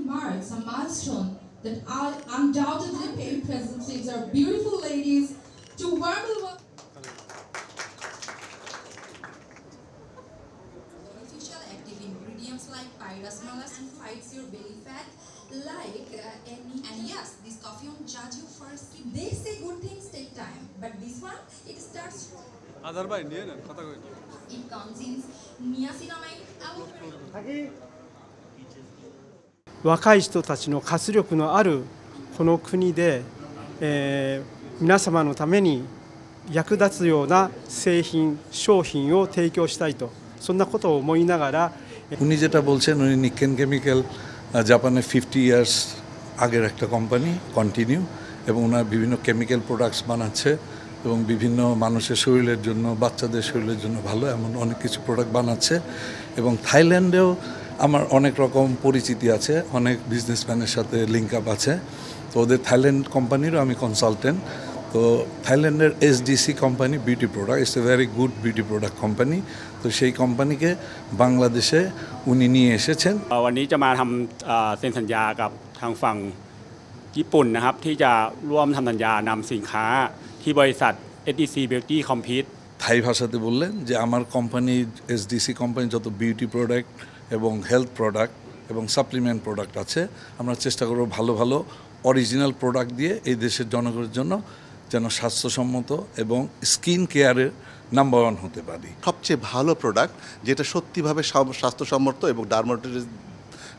marks a milestone that undoubtedly represents our beautiful ladies to warmly welcome. Beneficial active ingredients like pyrosmolas fights your belly fat, and yes, this coffee won't judge you for skin. They say good things take time, but this one it starts. It contains niacinamide, albumin. 若い人たちの活力のあるこの国で、皆様のために役立つような製品商品を提供したいとそんなことを思いながら উনি যেটা বলছেন উনি নিকেন chemical জাপানে 50 years আগের একটা company continue এবং ওনার বিভিন্ন chemical products বানাচ্ছে এবং বিভিন্ন মানুষের শরীরের জন্য বাচ্চাদের শরীরের জন্য ভালো এমন অনেক কিছু প্রোডাক্ট বানাচ্ছে এবং থাইল্যান্ডেও আমার অনেক রকম পরিচিতি আছে অনেক বিজনেসম্যানের সাথে লিঙ্ক আপ আছে তো ওদের থাইল্যান্ড কোম্পানিরও আমি কনসালটেন্ট তো থাইল্যান্ডের SDC company beauty product it's a very good beauty product company তো সেই কোম্পানিকে বাংলাদেশে উনি নিয়ে এসেছেন วันนี้จะมาทำเซ็นสัญญากับทางฝั่งญี่ปุ่นนะครับที่จะร่วมทำสัญญานำสินค้าที่บริษัท SDC Beauty Compete থাই ভাষাতে বললেন যে আমার কোম্পানি SDC কোম্পানি যত বিউটি প্রোডাক্ট এবং হেলথ প্রোডাক্ট এবং সাপ্লিমেন্ট প্রোডাক্ট আছে আমরা চেষ্টা করব ভালো ভালো অরিজিনাল প্রোডাক্ট দিয়ে এই দেশের জনগণের জন্য যেন স্বাস্থ্যসম্মত এবং স্কিন কেয়ারের নাম্বার 1 হতে পারি সবচেয়ে ভালো প্রোডাক্ট যেটা সত্যিভাবে স্বাস্থ্যসম্মত এবং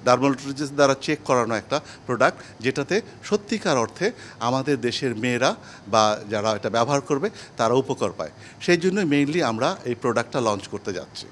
ডার্মাটোলজিস্ট দ্বারা চেক করানো একটা প্রোডাক্ট যেটাতে সত্যিকার অর্থে আমাদের দেশের মেয়েরা বা যারা এটা ব্যবহার করবে তারা উপকার পায় সেই জন্য মেইনলি আমরা এই প্রোডাক্টটা লঞ্চ করতে যাচ্ছি